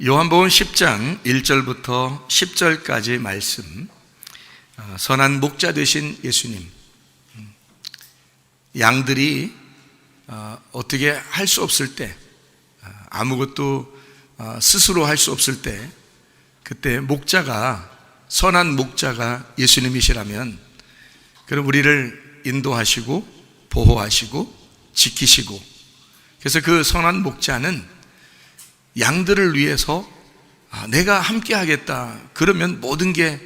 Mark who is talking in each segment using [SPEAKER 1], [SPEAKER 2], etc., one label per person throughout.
[SPEAKER 1] 요한복음 10장 1절부터 10절까지 말씀, 선한 목자 되신 예수님, 양들이 어떻게 할 수 없을 때, 아무것도 스스로 할 수 없을 때, 그때 목자가, 선한 목자가 예수님이시라면 그럼 우리를 인도하시고 보호하시고 지키시고, 그래서 그 선한 목자는 양들을 위해서 내가 함께 하겠다 그러면 모든 게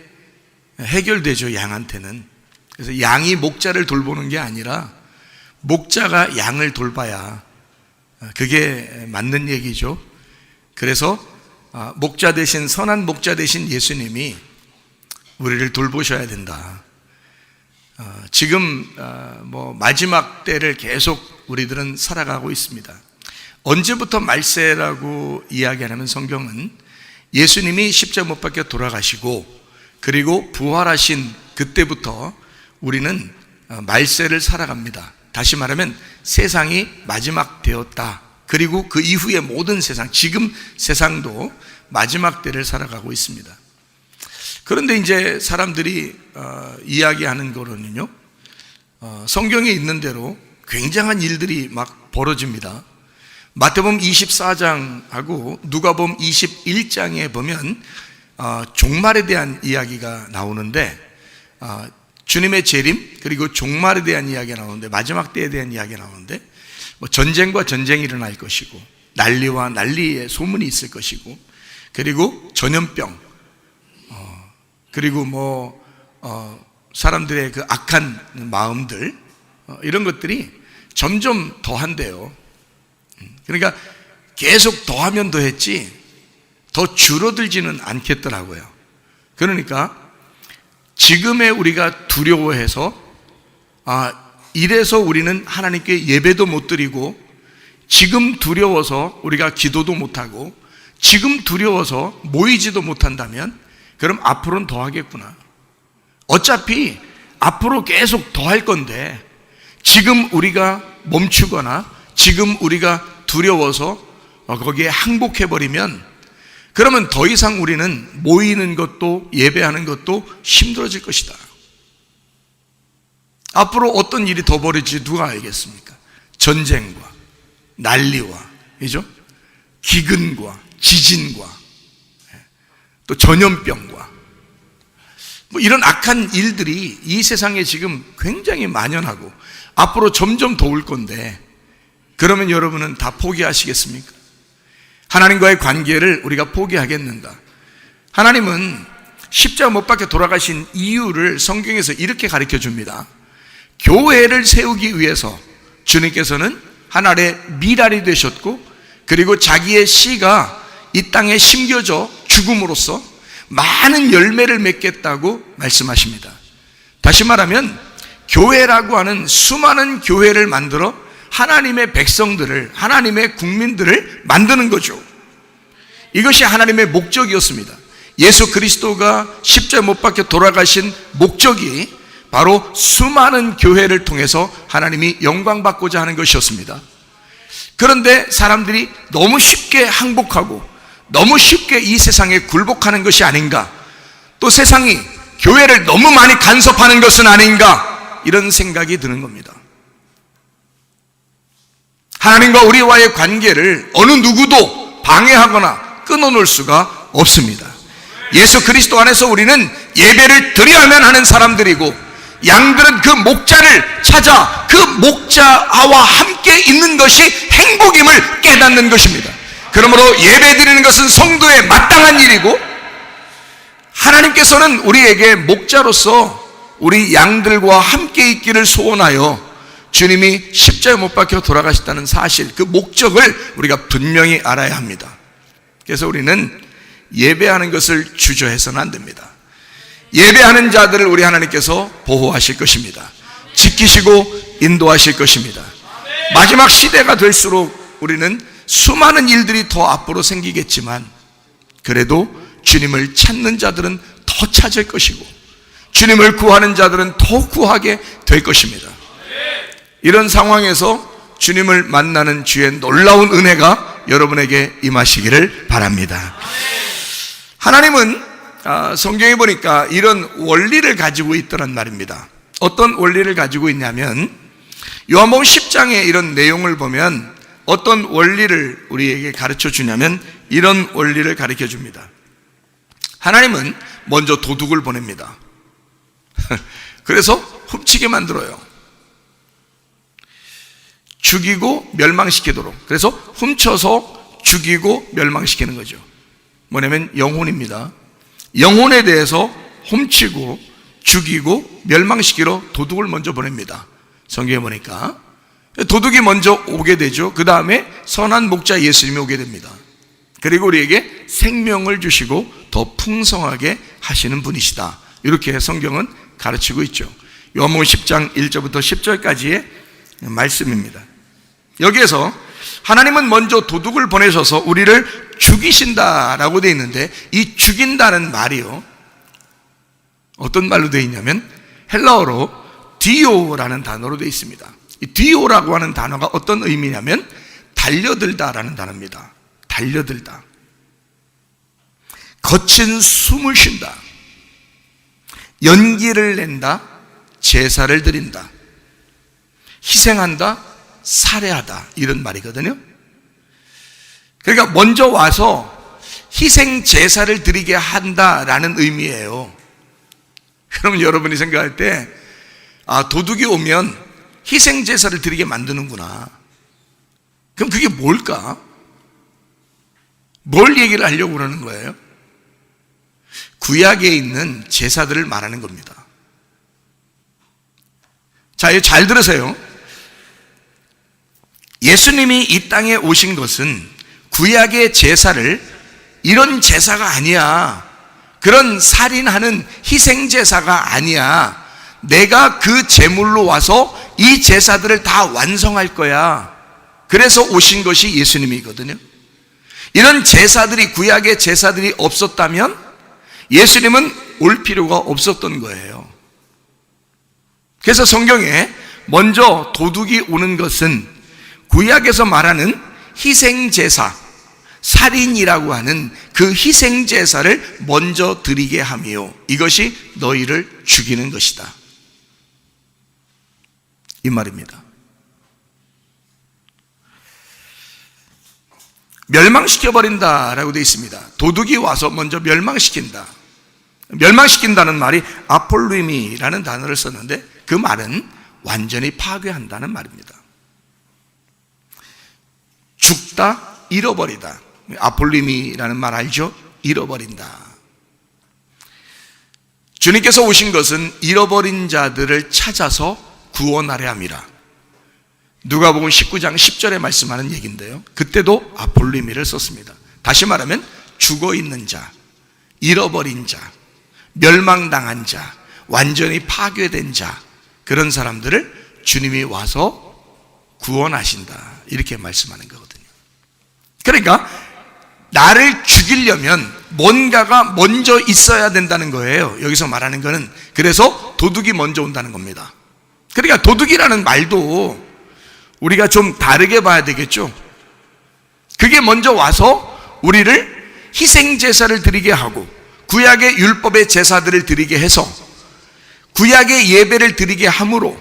[SPEAKER 1] 해결되죠. 양한테는. 그래서 양이 목자를 돌보는 게 아니라 목자가 양을 돌봐야 그게 맞는 얘기죠. 그래서 목자 대신, 선한 목자 대신 예수님이 우리를 돌보셔야 된다. 지금 마지막 때를 계속 우리들은 살아가고 있습니다. 언제부터 말세라고 이야기하냐면, 성경은 예수님이 십자가 못 박혀 돌아가시고 그리고 부활하신 그때부터 우리는 말세를 살아갑니다. 다시 말하면 세상이 마지막 되었다. 그리고 그 이후의 모든 세상, 지금 세상도 마지막 때를 살아가고 있습니다. 그런데 이제 사람들이 이야기하는 거로는요, 성경에 있는 대로 굉장한 일들이 막 벌어집니다. 마태복음 24장하고 누가복음 21장에 보면 종말에 대한 이야기가 나오는데, 주님의 재림 그리고 종말에 대한 이야기가 나오는데, 마지막 때에 대한 이야기가 나오는데, 전쟁과 전쟁이 일어날 것이고 난리와 난리의 소문이 있을 것이고, 그리고 전염병, 그리고 사람들의 그 악한 마음들, 이런 것들이 점점 더한대요. 그러니까 계속 더하면 더했지 더 줄어들지는 않겠더라고요. 그러니까 지금의 우리가 두려워해서 이래서 우리는 하나님께 예배도 못 드리고, 지금 두려워서 우리가 기도도 못하고, 지금 두려워서 모이지도 못한다면 그럼 앞으로는 더 하겠구나. 어차피 앞으로 계속 더 할 건데 지금 우리가 멈추거나 지금 우리가 두려워서 거기에 항복해버리면 그러면 더 이상 우리는 모이는 것도 예배하는 것도 힘들어질 것이다. 앞으로 어떤 일이 더 벌어질지 누가 알겠습니까? 전쟁과 난리와, 그죠? 기근과 지진과 또 전염병과 이런 악한 일들이 이 세상에 지금 굉장히 만연하고 앞으로 점점 더 올 건데, 그러면 여러분은 다 포기하시겠습니까? 하나님과의 관계를 우리가 포기하겠는가? 하나님은 십자가 못 박혀 돌아가신 이유를 성경에서 이렇게 가르쳐 줍니다. 교회를 세우기 위해서 주님께서는 하나님의 미랄이 되셨고, 그리고 자기의 씨가 이 땅에 심겨져 죽음으로써 많은 열매를 맺겠다고 말씀하십니다. 다시 말하면 교회라고 하는 수많은 교회를 만들어 하나님의 백성들을, 하나님의 국민들을 만드는 거죠. 이것이 하나님의 목적이었습니다. 예수 그리스도가 십자가 못 박혀 돌아가신 목적이 바로 수많은 교회를 통해서 하나님이 영광받고자 하는 것이었습니다. 그런데 사람들이 너무 쉽게 항복하고 너무 쉽게 이 세상에 굴복하는 것이 아닌가, 또 세상이 교회를 너무 많이 간섭하는 것은 아닌가, 이런 생각이 드는 겁니다. 하나님과 우리와의 관계를 어느 누구도 방해하거나 끊어놓을 수가 없습니다. 예수 그리스도 안에서 우리는 예배를 드려야만 하는 사람들이고, 양들은 그 목자를 찾아 그 목자와 함께 있는 것이 행복임을 깨닫는 것입니다. 그러므로 예배 드리는 것은 성도의 마땅한 일이고, 하나님께서는 우리에게 목자로서 우리 양들과 함께 있기를 소원하여 주님이 십자가에 못 박혀 돌아가셨다는 사실, 그 목적을 우리가 분명히 알아야 합니다. 그래서 우리는 예배하는 것을 주저해서는 안 됩니다. 예배하는 자들을 우리 하나님께서 보호하실 것입니다. 지키시고 인도하실 것입니다. 마지막 시대가 될수록 우리는 수많은 일들이 더 앞으로 생기겠지만, 그래도 주님을 찾는 자들은 더 찾을 것이고 주님을 구하는 자들은 더 구하게 될 것입니다. 이런 상황에서 주님을 만나는 주의 놀라운 은혜가 여러분에게 임하시기를 바랍니다. 하나님은 성경에 보니까 이런 원리를 가지고 있더란 말입니다. 어떤 원리를 가지고 있냐면 요한복음 10장에 이런 내용을 보면 어떤 원리를 우리에게 가르쳐 주냐면 이런 원리를 가르쳐 줍니다. 하나님은 먼저 도둑을 보냅니다. 그래서 훔치게 만들어요. 죽이고 멸망시키도록. 그래서 훔쳐서 죽이고 멸망시키는 거죠. 뭐냐면 영혼입니다. 영혼에 대해서 훔치고 죽이고 멸망시키러 도둑을 먼저 보냅니다. 성경에 보니까 도둑이 먼저 오게 되죠. 그 다음에 선한 목자 예수님이 오게 됩니다. 그리고 우리에게 생명을 주시고 더 풍성하게 하시는 분이시다. 이렇게 성경은 가르치고 있죠. 요한복음 10장 1절부터 10절까지의 말씀입니다. 여기에서 하나님은 먼저 도둑을 보내셔서 우리를 죽이신다라고 되어 있는데, 이 죽인다는 말이요, 어떤 말로 되어 있냐면 헬라어로 디오라는 단어로 되어 있습니다. 이 디오라고 하는 단어가 어떤 의미냐면 달려들다라는 단어입니다. 달려들다, 거친 숨을 쉰다, 연기를 낸다, 제사를 드린다, 희생한다, 살해하다, 이런 말이거든요. 그러니까 먼저 와서 희생 제사를 드리게 한다라는 의미예요. 그럼 여러분이 생각할 때 도둑이 오면 희생 제사를 드리게 만드는구나. 그럼 그게 뭘까? 뭘 얘기를 하려고 그러는 거예요? 구약에 있는 제사들을 말하는 겁니다. 자, 이거 잘 들으세요. 예수님이 이 땅에 오신 것은 구약의 제사를, 이런 제사가 아니야, 그런 살인하는 희생 제사가 아니야, 내가 그 제물로 와서 이 제사들을 다 완성할 거야, 그래서 오신 것이 예수님이거든요. 이런 제사들이, 구약의 제사들이 없었다면 예수님은 올 필요가 없었던 거예요. 그래서 성경에 먼저 도둑이 오는 것은 구약에서 말하는 희생제사, 살인이라고 하는 그 희생제사를 먼저 드리게 하며 이것이 너희를 죽이는 것이다, 이 말입니다. 멸망시켜버린다라고 되어 있습니다. 도둑이 와서 먼저 멸망시킨다. 멸망시킨다는 말이 아폴루임이라는 단어를 썼는데 그 말은 완전히 파괴한다는 말입니다. 죽다, 잃어버리다. 아폴루임이라는 말 알죠? 잃어버린다. 주님께서 오신 것은 잃어버린 자들을 찾아서 구원하려 함이라. 누가복음 19장 10절에 말씀하는 얘기인데요, 그때도 아폴루미를 썼습니다. 다시 말하면 죽어있는 자, 잃어버린 자, 멸망당한 자, 완전히 파괴된 자, 그런 사람들을 주님이 와서 구원하신다, 이렇게 말씀하는 거거든요. 그러니까 나를 죽이려면 뭔가가 먼저 있어야 된다는 거예요. 여기서 말하는 거는. 그래서 도둑이 먼저 온다는 겁니다. 그러니까 도둑이라는 말도 우리가 좀 다르게 봐야 되겠죠. 그게 먼저 와서 우리를 희생제사를 드리게 하고 구약의 율법의 제사들을 드리게 해서 구약의 예배를 드리게 함으로,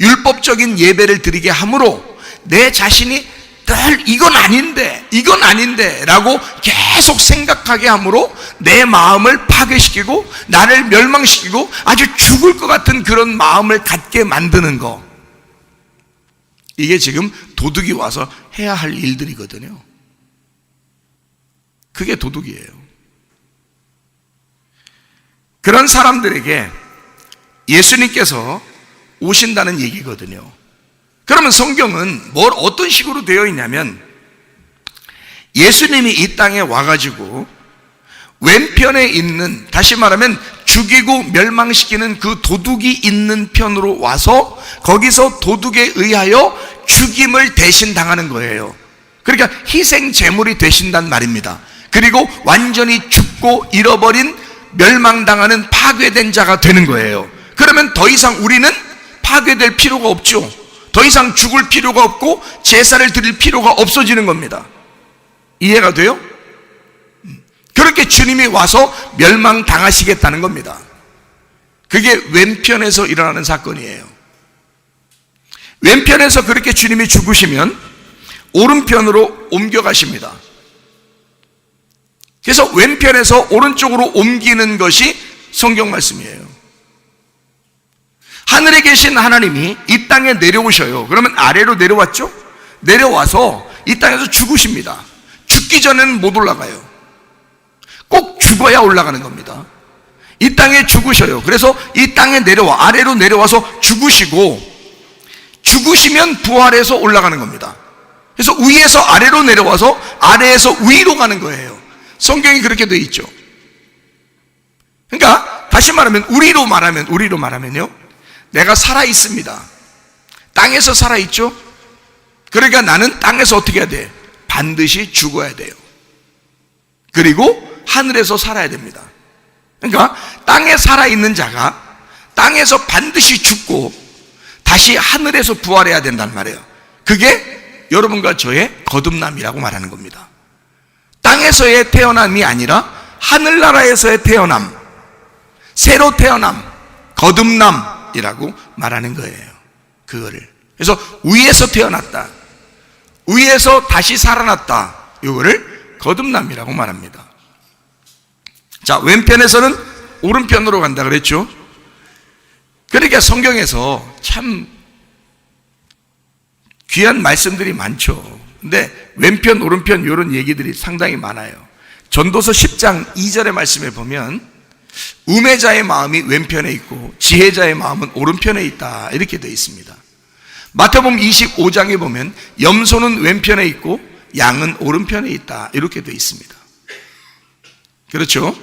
[SPEAKER 1] 율법적인 예배를 드리게 함으로 내 자신이 늘 이건 아닌데 라고 계속 생각하게 함으로 내 마음을 파괴시키고 나를 멸망시키고 아주 죽을 것 같은 그런 마음을 갖게 만드는 거, 이게 지금 도둑이 와서 해야 할 일들이거든요. 그게 도둑이에요. 그런 사람들에게 예수님께서 오신다는 얘기거든요. 그러면 성경은 어떤 식으로 되어 있냐면, 예수님이 이 땅에 와가지고 왼편에 있는, 다시 말하면 죽이고 멸망시키는 그 도둑이 있는 편으로 와서 거기서 도둑에 의하여 죽임을 대신 당하는 거예요. 그러니까 희생 제물이 되신단 말입니다. 그리고 완전히 죽고 잃어버린, 멸망당하는 파괴된 자가 되는 거예요. 그러면 더 이상 우리는 파괴될 필요가 없죠. 더 이상 죽을 필요가 없고 제사를 드릴 필요가 없어지는 겁니다. 이해가 돼요? 그렇게 주님이 와서 멸망당하시겠다는 겁니다. 그게 왼편에서 일어나는 사건이에요. 왼편에서 그렇게 주님이 죽으시면 오른편으로 옮겨가십니다. 그래서 왼편에서 오른쪽으로 옮기는 것이 성경 말씀이에요. 하늘에 계신 하나님이 이 땅에 내려오셔요. 그러면 아래로 내려왔죠? 내려와서 이 땅에서 죽으십니다. 죽기 전에는 못 올라가요. 꼭 죽어야 올라가는 겁니다. 이 땅에 죽으셔요. 그래서 이 땅에 내려와, 아래로 내려와서 죽으시고, 죽으시면 부활해서 올라가는 겁니다. 그래서 위에서 아래로 내려와서 아래에서 위로 가는 거예요. 성경이 그렇게 되어 있죠. 그러니까 다시 말하면 우리로 말하면요, 내가 살아 있습니다. 땅에서 살아 있죠. 그러니까 나는 땅에서 어떻게 해야 돼? 반드시 죽어야 돼요. 그리고 하늘에서 살아야 됩니다. 그러니까 땅에 살아있는 자가 땅에서 반드시 죽고 다시 하늘에서 부활해야 된단 말이에요. 그게 여러분과 저의 거듭남이라고 말하는 겁니다. 땅에서의 태어남이 아니라 하늘나라에서의 태어남, 새로 태어남, 거듭남이라고 말하는 거예요. 그거를. 그래서 위에서 태어났다, 위에서 다시 살아났다, 이거를 거듭남이라고 말합니다. 자, 왼편에서는 오른편으로 간다 그랬죠. 그러니까 성경에서 참 귀한 말씀들이 많죠. 근데 왼편 오른편 이런 얘기들이 상당히 많아요. 전도서 10장 2절의 말씀에 보면 우매자의 마음이 왼편에 있고 지혜자의 마음은 오른편에 있다, 이렇게 되어 있습니다. 마태복음 25장에 보면 염소는 왼편에 있고 양은 오른편에 있다, 이렇게 되어 있습니다. 그렇죠?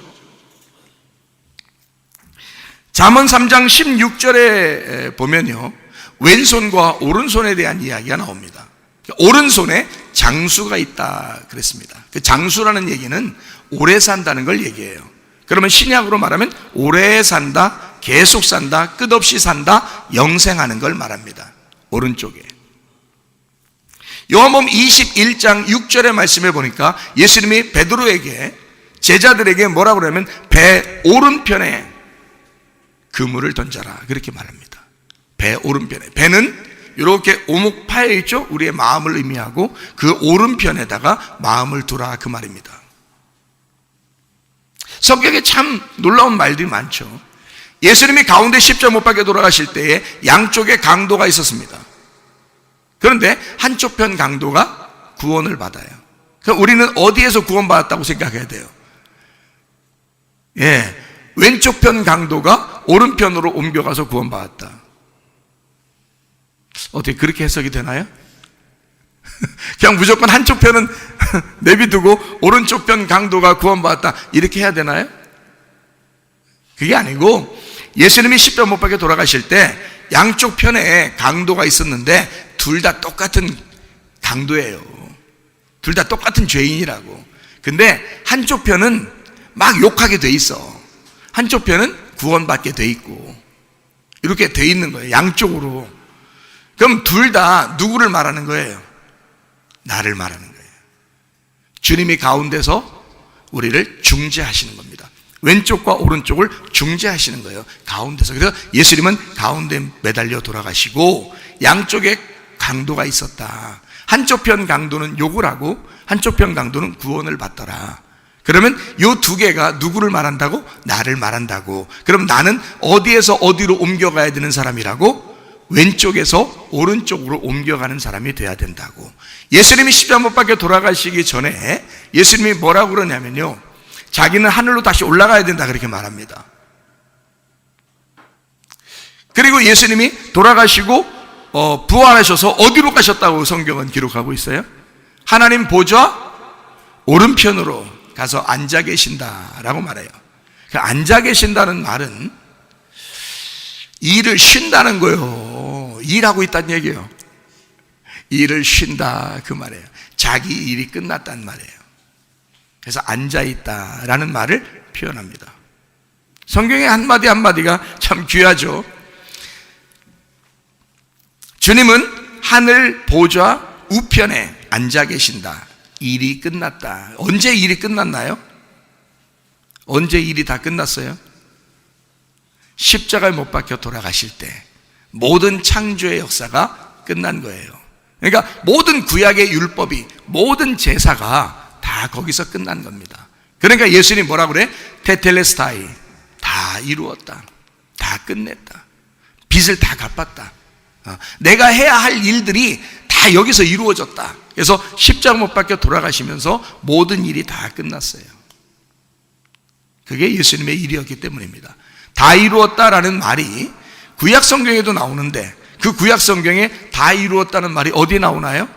[SPEAKER 1] 잠언 3장 16절에 보면요, 왼손과 오른손에 대한 이야기가 나옵니다. 오른손에 장수가 있다 그랬습니다. 그 장수라는 얘기는 오래 산다는 걸 얘기해요. 그러면 신약으로 말하면 오래 산다, 계속 산다, 끝없이 산다, 영생하는 걸 말합니다. 오른쪽에. 요한복음 21장 6절의 말씀에 보니까 예수님이 베드로에게, 제자들에게 뭐라고 그러냐면 배 오른편에 그물을 던져라, 그렇게 말합니다. 배 오른편에. 배는 이렇게 오목 파여 있죠. 우리의 마음을 의미하고 그 오른편에다가 마음을 두라, 그 말입니다. 성경에 참 놀라운 말들이 많죠. 예수님이 가운데 십자가 못 박혀 돌아가실 때에 양쪽에 강도가 있었습니다. 그런데 한쪽 편 강도가 구원을 받아요. 그럼 우리는 어디에서 구원받았다고 생각해야 돼요? 예, 왼쪽 편 강도가 오른편으로 옮겨가서 구원받았다. 어떻게 그렇게 해석이 되나요? 그냥 무조건 한쪽 편은 내비두고 오른쪽 편 강도가 구원받았다, 이렇게 해야 되나요? 그게 아니고 예수님이 십자가 못 박혀 돌아가실 때 양쪽 편에 강도가 있었는데 둘 다 똑같은 강도예요. 둘 다 똑같은 죄인이라고. 근데 한쪽 편은 막 욕하게 돼 있어. 한쪽 편은 구원받게 돼 있고, 이렇게 돼 있는 거예요, 양쪽으로. 그럼 둘 다 누구를 말하는 거예요? 나를 말하는 거예요. 주님이 가운데서 우리를 중재하시는 겁니다. 왼쪽과 오른쪽을 중재하시는 거예요, 가운데서. 그래서 예수님은 가운데 매달려 돌아가시고 양쪽에 강도가 있었다. 한쪽 편 강도는 욕을 하고 한쪽 편 강도는 구원을 받더라. 그러면 이 두 개가 누구를 말한다고? 나를 말한다고. 그럼 나는 어디에서 어디로 옮겨가야 되는 사람이라고? 왼쪽에서 오른쪽으로 옮겨가는 사람이 돼야 된다고. 예수님이 십자가 못 박혀 돌아가시기 전에 예수님이 뭐라고 그러냐면요, 자기는 하늘로 다시 올라가야 된다, 그렇게 말합니다. 그리고 예수님이 돌아가시고 부활하셔서 어디로 가셨다고 성경은 기록하고 있어요? 하나님 보좌 오른편으로 가서 앉아 계신다라고 말해요. 그 앉아 계신다는 말은 일을 쉰다는 거예요. 일하고 있다는 얘기예요. 일을 쉰다, 그 말이에요. 자기 일이 끝났다는 말이에요. 그래서 앉아있다라는 말을 표현합니다. 성경의 한마디 한마디가 참 귀하죠. 주님은 하늘 보좌 우편에 앉아 계신다, 일이 끝났다. 언제 일이 끝났나요? 언제 일이 다 끝났어요? 십자가에 못 박혀 돌아가실 때 모든 창조의 역사가 끝난 거예요. 그러니까 모든 구약의 율법이, 모든 제사가 다 거기서 끝난 겁니다. 그러니까 예수님이 뭐라고 그래? 테텔레스타이, 다 이루었다, 다 끝냈다, 빚을 다 갚았다, 내가 해야 할 일들이 다 여기서 이루어졌다. 그래서 십자가 못 박혀 돌아가시면서 모든 일이 다 끝났어요. 그게 예수님의 일이었기 때문입니다. 다 이루었다라는 말이 구약 성경에도 나오는데, 그 구약 성경에 다 이루었다는 말이 어디 나오나요?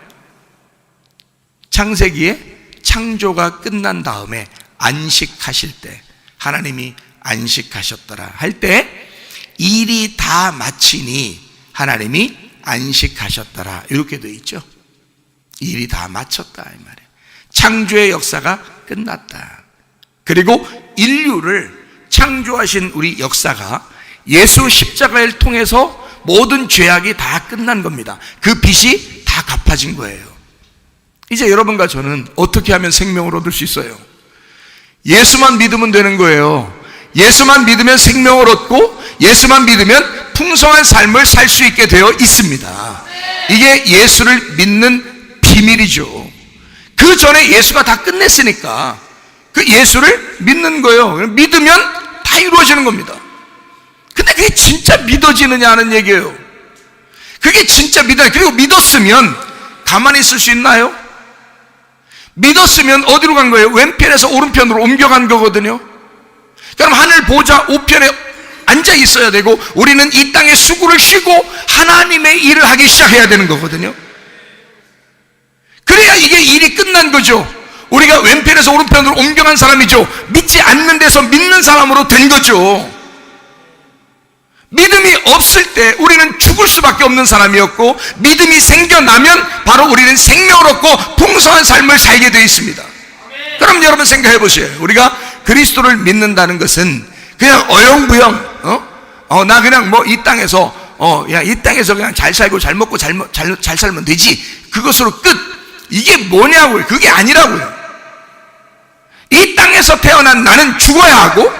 [SPEAKER 1] 창세기에 창조가 끝난 다음에 안식하실 때, 하나님이 안식하셨더라 할 때 일이 다 마치니 하나님이 안식하셨더라 이렇게 되어 있죠. 일이 다 마쳤다 이 말이에요. 창조의 역사가 끝났다. 그리고 인류를 창조하신 우리 역사가 예수 십자가를 통해서 모든 죄악이 다 끝난 겁니다. 그 빚이 다 갚아진 거예요. 이제 여러분과 저는 어떻게 하면 생명을 얻을 수 있어요? 예수만 믿으면 되는 거예요. 예수만 믿으면 생명을 얻고, 예수만 믿으면 풍성한 삶을 살 수 있게 되어 있습니다. 이게 예수를 믿는 비밀이죠. 그 전에 예수가 다 끝냈으니까 그 예수를 믿는 거예요. 믿으면 다 이루어지는 겁니다. 근데 그게 진짜 믿어지느냐 하는 얘기예요. 그게 진짜 믿어요. 그리고 믿었으면 가만히 있을 수 있나요? 믿었으면 어디로 간 거예요? 왼편에서 오른편으로 옮겨간 거거든요. 그럼 하늘 보좌 우편에 앉아 있어야 되고, 우리는 이 땅에 수고를 쉬고 하나님의 일을 하기 시작해야 되는 거거든요. 그래야 이게 일이 끝난 거죠. 우리가 왼편에서 오른편으로 옮겨간 사람이죠. 믿지 않는 데서 믿는 사람으로 된 거죠. 믿음이 없을 때 우리는 죽을 수밖에 없는 사람이었고, 믿음이 생겨나면 바로 우리는 생명을 얻고 풍성한 삶을 살게 되어 있습니다. 그럼 여러분 생각해 보세요. 우리가 그리스도를 믿는다는 것은 그냥 어영부영 나 그냥 뭐 이 땅에서 이 땅에서 그냥 잘 살고 잘 먹고 잘 살면 되지, 그것으로 끝. 이게 뭐냐고요. 그게 아니라고요. 이 땅에서 태어난 나는 죽어야 하고,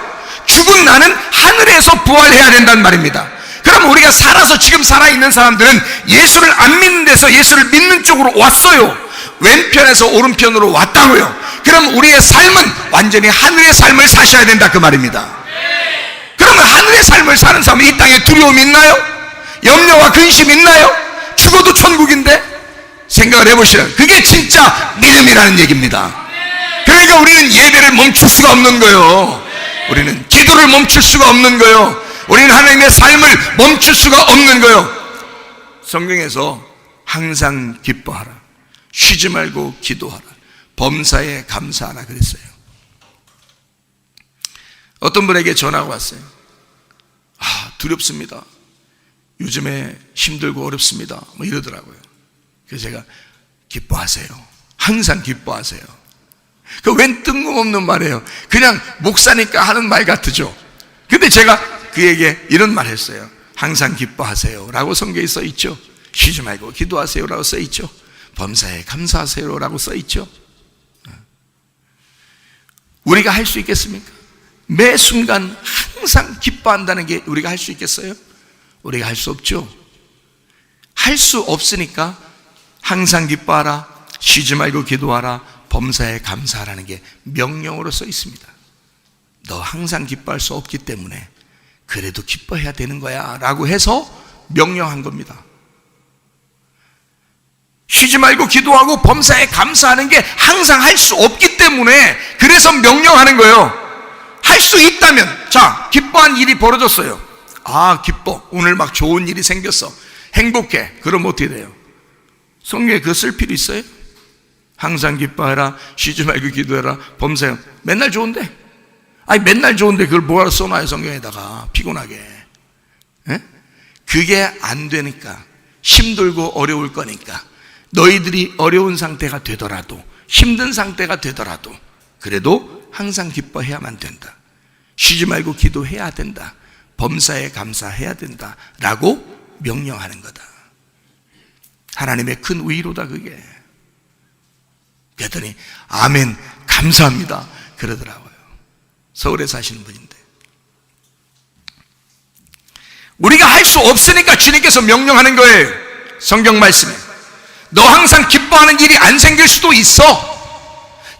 [SPEAKER 1] 죽은 나는 하늘에서 부활해야 된다는 말입니다. 그럼 우리가 살아서 지금 살아있는 사람들은 예수를 안 믿는 데서 예수를 믿는 쪽으로 왔어요. 왼편에서 오른편으로 왔다고요. 그럼 우리의 삶은 완전히 하늘의 삶을 사셔야 된다 그 말입니다. 그러면 하늘의 삶을 사는 사람은 이 땅에 두려움이 있나요? 염려와 근심이 있나요? 죽어도 천국인데? 생각을 해보시라. 그게 진짜 믿음이라는 얘기입니다. 그러니까 우리는 예배를 멈출 수가 없는 거예요. 우리는 기도를 멈출 수가 없는 거예요. 우리는 하나님의 삶을 멈출 수가 없는 거예요. 성경에서 항상 기뻐하라, 쉬지 말고 기도하라, 범사에 감사하라 그랬어요. 어떤 분에게 전화가 왔어요. 두렵습니다. 요즘에 힘들고 어렵습니다. 뭐 이러더라고요. 그래서 제가 기뻐하세요. 항상 기뻐하세요. 그 웬 뜬금없는 말이에요. 그냥 목사니까 하는 말 같죠. 근데 제가 그에게 이런 말 했어요. 항상 기뻐하세요 라고 성경에 써 있죠. 쉬지 말고 기도하세요 라고 써 있죠. 범사에 감사하세요 라고 써 있죠. 우리가 할 수 있겠습니까? 매 순간 항상 기뻐한다는 게 우리가 할 수 있겠어요? 우리가 할 수 없죠. 할 수 없으니까 항상 기뻐하라, 쉬지 말고 기도하라, 범사에 감사하라는 게 명령으로 써 있습니다. 너 항상 기뻐할 수 없기 때문에 그래도 기뻐해야 되는 거야 라고 해서 명령한 겁니다. 쉬지 말고 기도하고 범사에 감사하는 게 항상 할 수 없기 때문에 그래서 명령하는 거예요. 할 수 있다면, 자, 기뻐한 일이 벌어졌어요. 기뻐. 오늘 막 좋은 일이 생겼어. 행복해. 그럼 어떻게 돼요? 성경에 그거 쓸 필요 있어요? 항상 기뻐해라, 쉬지 말고 기도해라, 범사에. 맨날 좋은데? 맨날 좋은데 그걸 뭐하러 써놔요 성경에다가 피곤하게. 그게 안 되니까, 힘들고 어려울 거니까 너희들이 어려운 상태가 되더라도, 힘든 상태가 되더라도 그래도 항상 기뻐해야만 된다, 쉬지 말고 기도해야 된다, 범사에 감사해야 된다 라고 명령하는 거다. 하나님의 큰 의로다 그게. 그랬더니 아멘 감사합니다 그러더라고요. 서울에 사시는 분인데, 우리가 할 수 없으니까 주님께서 명령하는 거예요. 성경 말씀에 너 항상 기뻐하는 일이 안 생길 수도 있어.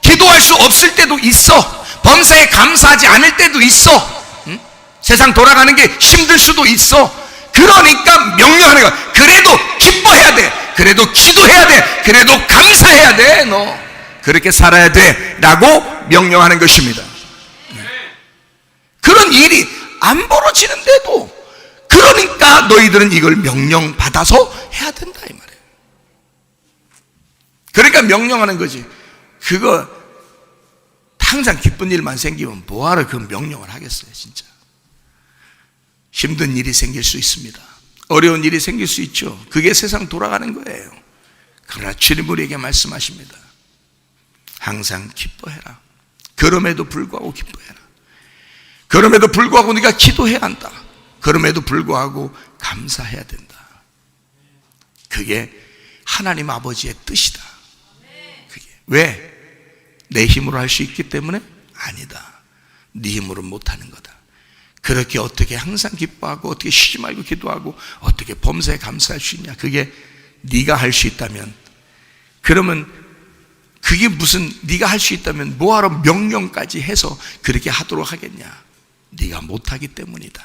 [SPEAKER 1] 기도할 수 없을 때도 있어. 범사에 감사하지 않을 때도 있어. 세상 돌아가는 게 힘들 수도 있어. 그러니까 명령하는 거야. 그래도 기뻐해야 돼. 그래도 기도해야 돼. 그래도 감사해야 돼. 너 그렇게 살아야 돼 라고 명령하는 것입니다. 그런 일이 안 벌어지는데도, 그러니까 너희들은 이걸 명령받아서 해야 된다 이 말이에요. 그러니까 명령하는 거지. 그거 항상 기쁜 일만 생기면 뭐하러 그 명령을 하겠어요. 진짜 힘든 일이 생길 수 있습니다. 어려운 일이 생길 수 있죠. 그게 세상 돌아가는 거예요. 그러나 주님 우리에게 말씀하십니다. 항상 기뻐해라. 그럼에도 불구하고 기뻐해라. 그럼에도 불구하고 네가 기도해야 한다. 그럼에도 불구하고 감사해야 된다. 그게 하나님 아버지의 뜻이다. 그게 왜? 내 힘으로 할 수 있기 때문에? 아니다. 네 힘으로 못하는 거다. 그렇게 어떻게 항상 기뻐하고 어떻게 쉬지 말고 기도하고 어떻게 범사에 감사할 수 있냐? 그게 네가 할 수 있다면, 그러면 그게 무슨, 네가 할 수 있다면 뭐하러 명령까지 해서 그렇게 하도록 하겠냐? 네가 못하기 때문이다.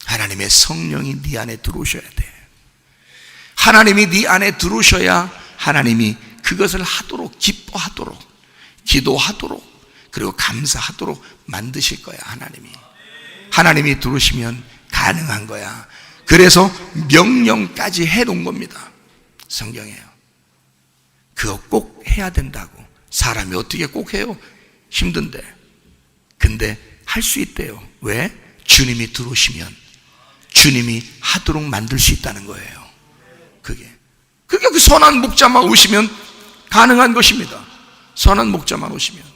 [SPEAKER 1] 하나님의 성령이 네 안에 들어오셔야 돼. 하나님이 네 안에 들어오셔야 하나님이 그것을 하도록, 기뻐하도록, 기도하도록, 그리고 감사하도록 만드실 거야. 하나님이 들어오시면 가능한 거야. 그래서 명령까지 해놓은 겁니다. 성경에요. 그거 꼭 해야 된다고. 사람이 어떻게 꼭 해요? 힘든데. 근데 할 수 있대요. 왜? 주님이 들어오시면 주님이 하도록 만들 수 있다는 거예요. 그게 그 선한 목자만 오시면 가능한 것입니다. 선한 목자만 오시면.